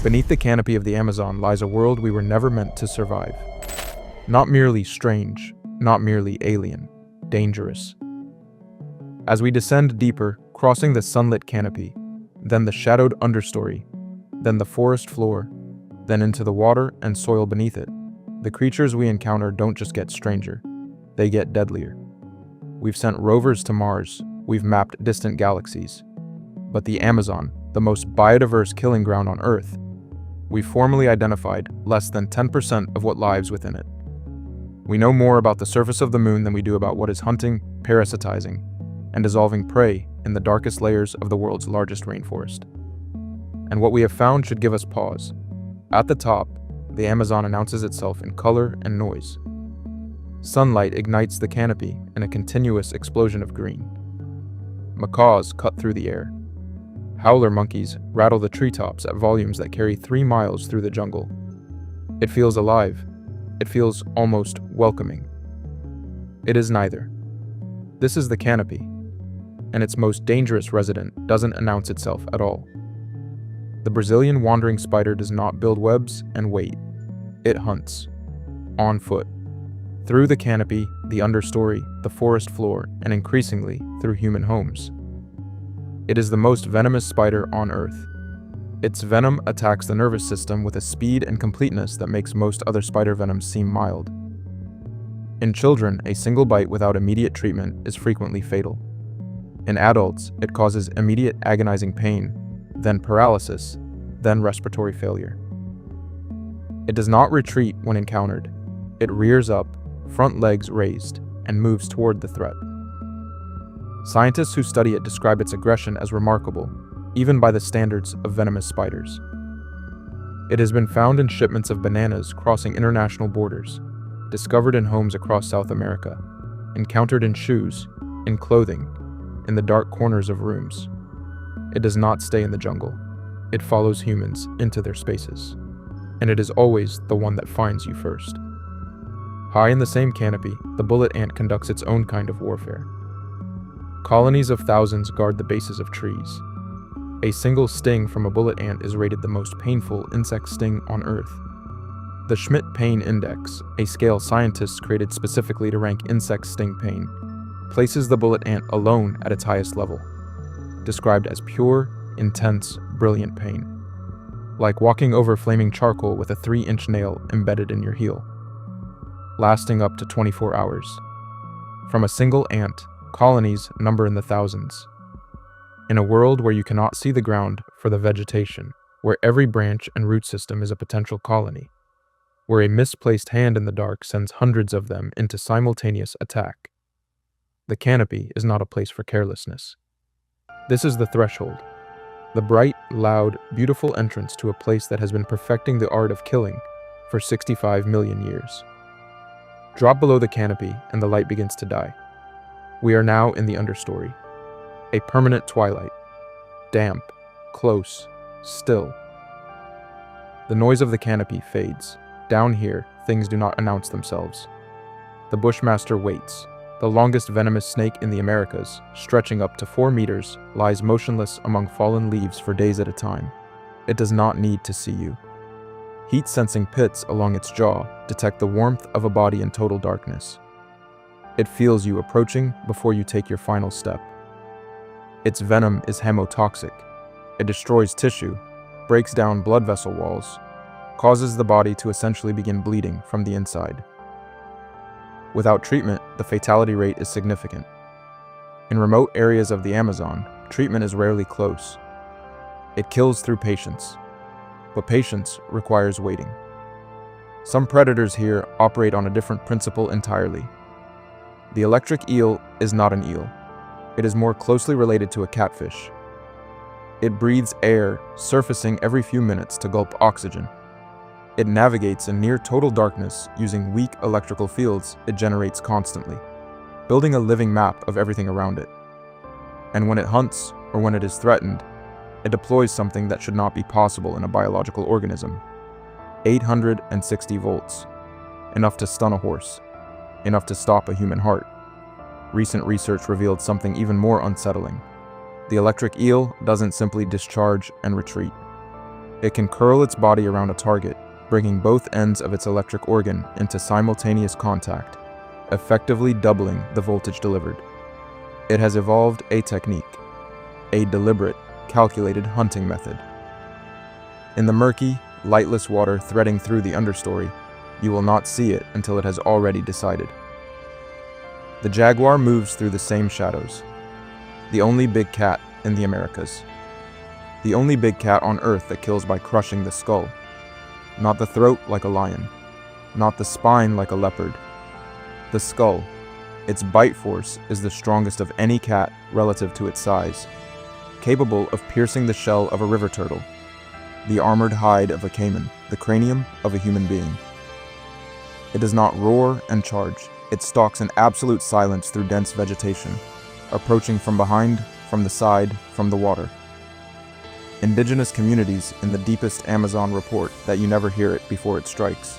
Beneath the canopy of the Amazon lies a world we were never meant to survive. Not merely strange, not merely alien, dangerous. As we descend deeper, crossing the sunlit canopy, then the shadowed understory, then the forest floor, then into the water and soil beneath it, the creatures we encounter don't just get stranger, they get deadlier. We've sent rovers to Mars, we've mapped distant galaxies. But the Amazon, the most biodiverse killing ground on Earth, we've formally identified less than 10% of what lives within it. We know more about the surface of the moon than we do about what is hunting, parasitizing, and dissolving prey in the darkest layers of the world's largest rainforest. And what we have found should give us pause. At the top, the Amazon announces itself in color and noise. Sunlight ignites the canopy in a continuous explosion of green. Macaws cut through the air. Howler monkeys rattle the treetops at volumes that carry 3 miles through the jungle. It feels alive. It feels almost welcoming. It is neither. This is the canopy, and its most dangerous resident doesn't announce itself at all. The Brazilian wandering spider does not build webs and wait. It hunts. On foot. Through the canopy, the understory, the forest floor, and increasingly through human homes. It is the most venomous spider on Earth. Its venom attacks the nervous system with a speed and completeness that makes most other spider venoms seem mild. In children, a single bite without immediate treatment is frequently fatal. In adults, it causes immediate agonizing pain, then paralysis, then respiratory failure. It does not retreat when encountered. It rears up, front legs raised, and moves toward the threat. Scientists who study it describe its aggression as remarkable, even by the standards of venomous spiders. It has been found in shipments of bananas crossing international borders, discovered in homes across South America, encountered in shoes, in clothing, in the dark corners of rooms. It does not stay in the jungle. It follows humans into their spaces. And it is always the one that finds you first. High in the same canopy, the bullet ant conducts its own kind of warfare. Colonies of thousands guard the bases of trees. A single sting from a bullet ant is rated the most painful insect sting on Earth. The Schmidt Pain Index, a scale scientists created specifically to rank insect sting pain, places the bullet ant alone at its highest level, described as pure, intense, brilliant pain. Like walking over flaming charcoal with a 3-inch nail embedded in your heel, lasting up to 24 hours. From a single ant, colonies number in the thousands. In a world where you cannot see the ground for the vegetation, where every branch and root system is a potential colony, where a misplaced hand in the dark sends hundreds of them into simultaneous attack. The canopy is not a place for carelessness. This is the threshold, the bright, loud, beautiful entrance to a place that has been perfecting the art of killing for 65 million years. Drop below the canopy and the light begins to die. We are now in the understory, a permanent twilight, damp, close, still. The noise of the canopy fades. Down here, things do not announce themselves. The Bushmaster waits. The longest venomous snake in the Americas, stretching up to 4 meters, lies motionless among fallen leaves for days at a time. It does not need to see you. Heat-sensing pits along its jaw detect the warmth of a body in total darkness. It feels you approaching before you take your final step. Its venom is hemotoxic. It destroys tissue, breaks down blood vessel walls, causes the body to essentially begin bleeding from the inside. Without treatment, the fatality rate is significant. In remote areas of the Amazon, treatment is rarely close. It kills through patience, but patience requires waiting. Some predators here operate on a different principle entirely. The electric eel is not an eel. It is more closely related to a catfish. It breathes air, surfacing every few minutes to gulp oxygen. It navigates in near total darkness using weak electrical fields it generates constantly, building a living map of everything around it. And when it hunts, or when it is threatened, it deploys something that should not be possible in a biological organism. 860 volts. Enough to stun a horse. Enough to stop a human heart. Recent research revealed something even more unsettling. The electric eel doesn't simply discharge and retreat. It can curl its body around a target, bringing both ends of its electric organ into simultaneous contact, effectively doubling the voltage delivered. It has evolved a technique, a deliberate, calculated hunting method. In the murky, lightless water threading through the understory, you will not see it until it has already decided. The jaguar moves through the same shadows. The only big cat in the Americas. The only big cat on Earth that kills by crushing the skull. Not the throat like a lion. Not the spine like a leopard. The skull. Its bite force is the strongest of any cat relative to its size, capable of piercing the shell of a river turtle, the armored hide of a caiman, the cranium of a human being. It does not roar and charge. It stalks in absolute silence through dense vegetation, approaching from behind, from the side, from the water. Indigenous communities in the deepest Amazon report that you never hear it before it strikes.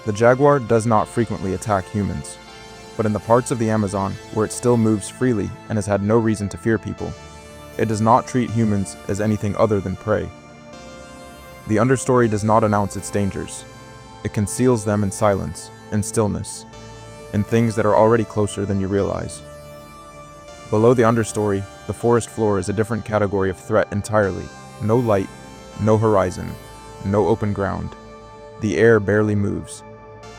The jaguar does not frequently attack humans, but in the parts of the Amazon where it still moves freely and has had no reason to fear people, it does not treat humans as anything other than prey. The understory does not announce its dangers. It conceals them in silence, in stillness, in things that are already closer than you realize. Below the understory, the forest floor is a different category of threat entirely. No light, no horizon, no open ground. The air barely moves.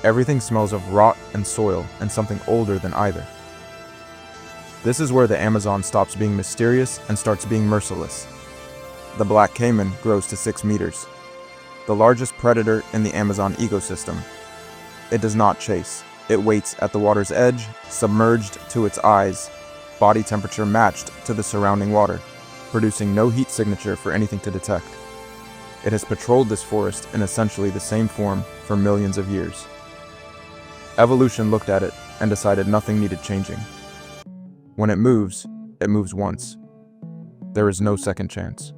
Everything smells of rot and soil and something older than either. This is where the Amazon stops being mysterious and starts being merciless. The black caiman grows to 6 meters, the largest predator in the Amazon ecosystem. It does not chase. It waits at the water's edge, submerged to its eyes, body temperature matched to the surrounding water, producing no heat signature for anything to detect. It has patrolled this forest in essentially the same form for millions of years. Evolution looked at it and decided nothing needed changing. When it moves once. There is no second chance.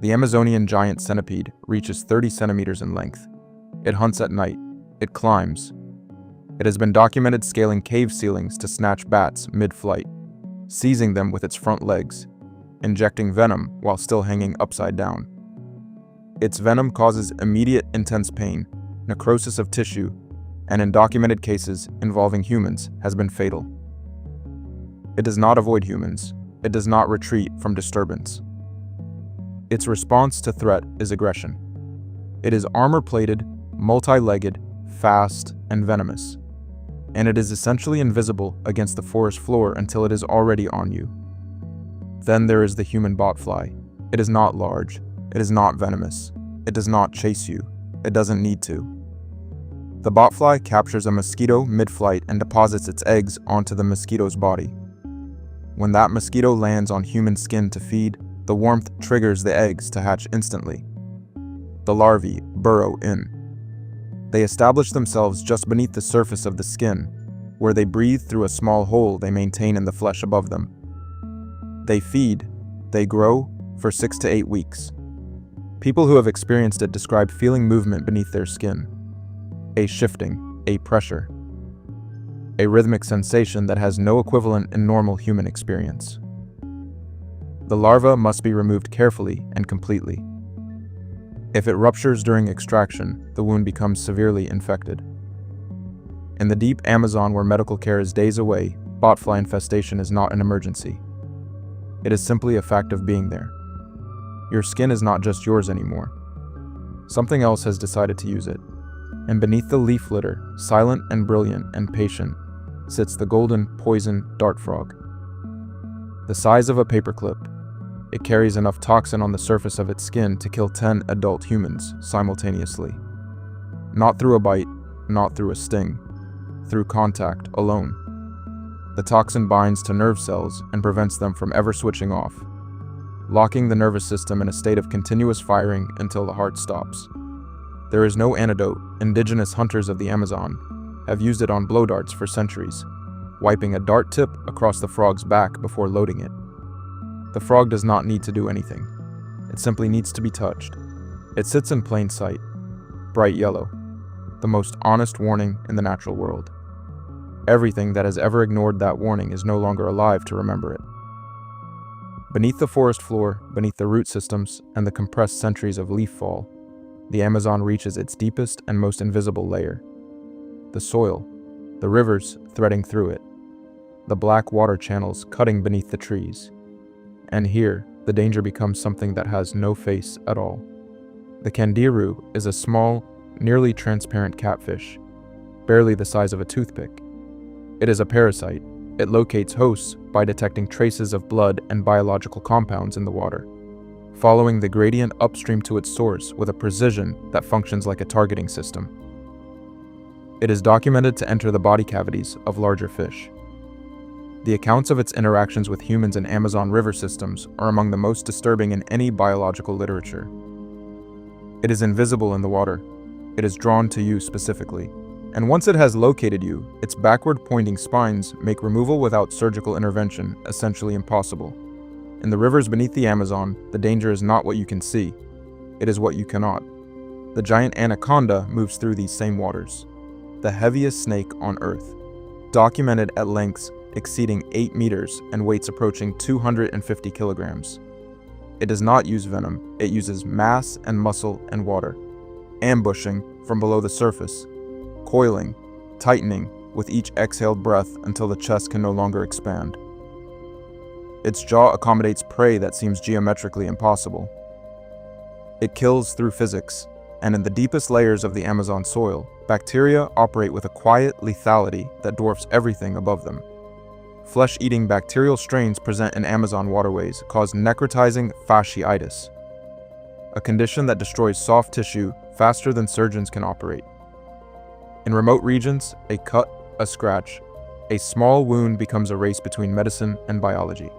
The Amazonian giant centipede reaches 30 centimeters in length. It hunts at night. It climbs. It has been documented scaling cave ceilings to snatch bats mid-flight, seizing them with its front legs, injecting venom while still hanging upside down. Its venom causes immediate intense pain, necrosis of tissue, and in documented cases involving humans has been fatal. It does not avoid humans. It does not retreat from disturbance. Its response to threat is aggression. It is armor-plated, multi-legged, fast, and venomous. And it is essentially invisible against the forest floor until it is already on you. Then there is the human botfly. It is not large. It is not venomous. It does not chase you. It doesn't need to. The botfly captures a mosquito mid-flight and deposits its eggs onto the mosquito's body. When that mosquito lands on human skin to feed, the warmth triggers the eggs to hatch instantly. The larvae burrow in. They establish themselves just beneath the surface of the skin, where they breathe through a small hole they maintain in the flesh above them. They feed, they grow, for 6 to 8 weeks. People who have experienced it describe feeling movement beneath their skin. A shifting, a pressure. A rhythmic sensation that has no equivalent in normal human experience. The larva must be removed carefully and completely. If it ruptures during extraction, the wound becomes severely infected. In the deep Amazon where medical care is days away, botfly infestation is not an emergency. It is simply a fact of being there. Your skin is not just yours anymore. Something else has decided to use it. And beneath the leaf litter, silent and brilliant and patient, sits the golden poison dart frog. The size of a paperclip, it carries enough toxin on the surface of its skin to kill 10 adult humans simultaneously. Not through a bite, not through a sting, through contact alone. The toxin binds to nerve cells and prevents them from ever switching off, locking the nervous system in a state of continuous firing until the heart stops. There is no antidote. Indigenous hunters of the Amazon have used it on blow darts for centuries, wiping a dart tip across the frog's back before loading it. The frog does not need to do anything. It simply needs to be touched. It sits in plain sight, bright yellow, the most honest warning in the natural world. Everything that has ever ignored that warning is no longer alive to remember it. Beneath the forest floor, beneath the root systems, and the compressed centuries of leaf fall, the Amazon reaches its deepest and most invisible layer. The soil, the rivers threading through it, the black water channels cutting beneath the trees. And here, the danger becomes something that has no face at all. The candiru is a small, nearly transparent catfish, barely the size of a toothpick. It is a parasite. It locates hosts by detecting traces of blood and biological compounds in the water, following the gradient upstream to its source with a precision that functions like a targeting system. It is documented to enter the body cavities of larger fish. The accounts of its interactions with humans in Amazon river systems are among the most disturbing in any biological literature. It is invisible in the water. It is drawn to you specifically. And once it has located you, its backward-pointing spines make removal without surgical intervention essentially impossible. In the rivers beneath the Amazon, the danger is not what you can see. It is what you cannot. The giant anaconda moves through these same waters, the heaviest snake on Earth, documented at lengths exceeding 8 meters and weights approaching 250 kilograms. It does not use venom. It uses mass and muscle and water, ambushing from below the surface, coiling, tightening with each exhaled breath until the chest can no longer expand. Its jaw accommodates prey that seems geometrically impossible. It kills through physics, and in the deepest layers of the Amazon soil, bacteria operate with a quiet lethality that dwarfs everything above them. Flesh-eating bacterial strains present in Amazon waterways cause necrotizing fasciitis, a condition that destroys soft tissue faster than surgeons can operate. In remote regions, a cut, a scratch, a small wound becomes a race between medicine and biology.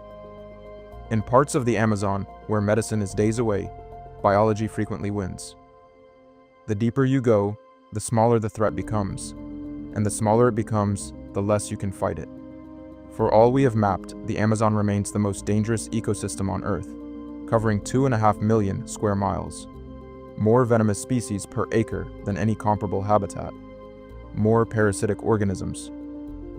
In parts of the Amazon, where medicine is days away, biology frequently wins. The deeper you go, the smaller the threat becomes, and the smaller it becomes, the less you can fight it. For all we have mapped, the Amazon remains the most dangerous ecosystem on Earth, covering 2.5 million square miles. More venomous species per acre than any comparable habitat. More parasitic organisms.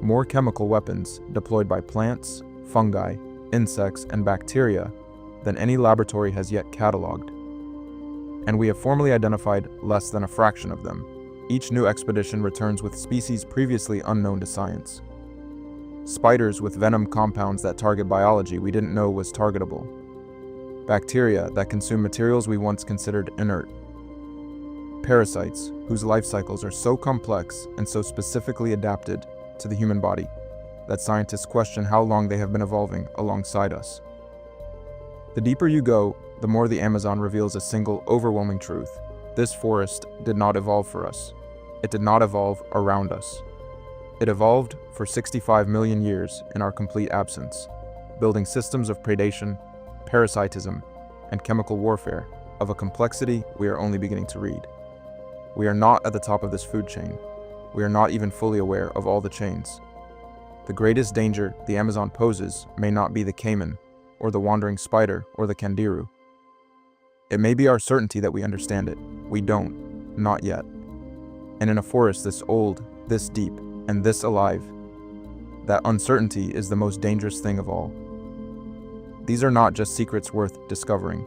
More chemical weapons deployed by plants, fungi, insects, and bacteria than any laboratory has yet cataloged. And we have formally identified less than a fraction of them. Each new expedition returns with species previously unknown to science. Spiders with venom compounds that target biology we didn't know was targetable. Bacteria that consume materials we once considered inert. Parasites whose life cycles are so complex and so specifically adapted to the human body that scientists question how long they have been evolving alongside us. The deeper you go, the more the Amazon reveals a single overwhelming truth. This forest did not evolve for us. It did not evolve around us. It evolved for 65 million years in our complete absence, building systems of predation, parasitism, and chemical warfare of a complexity we are only beginning to read. We are not at the top of this food chain. We are not even fully aware of all the chains. The greatest danger the Amazon poses may not be the caiman, or the wandering spider, or the candiru. It may be our certainty that we understand it. We don't, not yet. And in a forest this old, this deep, and this alive, that uncertainty is the most dangerous thing of all. These are not just secrets worth discovering.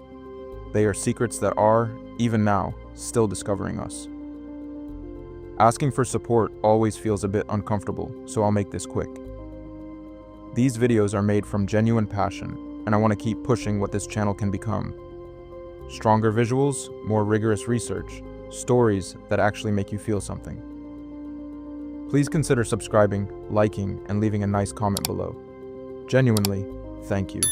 They are secrets that are, even now, still discovering us. Asking for support always feels a bit uncomfortable, so I'll make this quick. These videos are made from genuine passion, and I want to keep pushing what this channel can become. Stronger visuals, more rigorous research, stories that actually make you feel something. Please consider subscribing, liking, and leaving a nice comment below. Genuinely, thank you.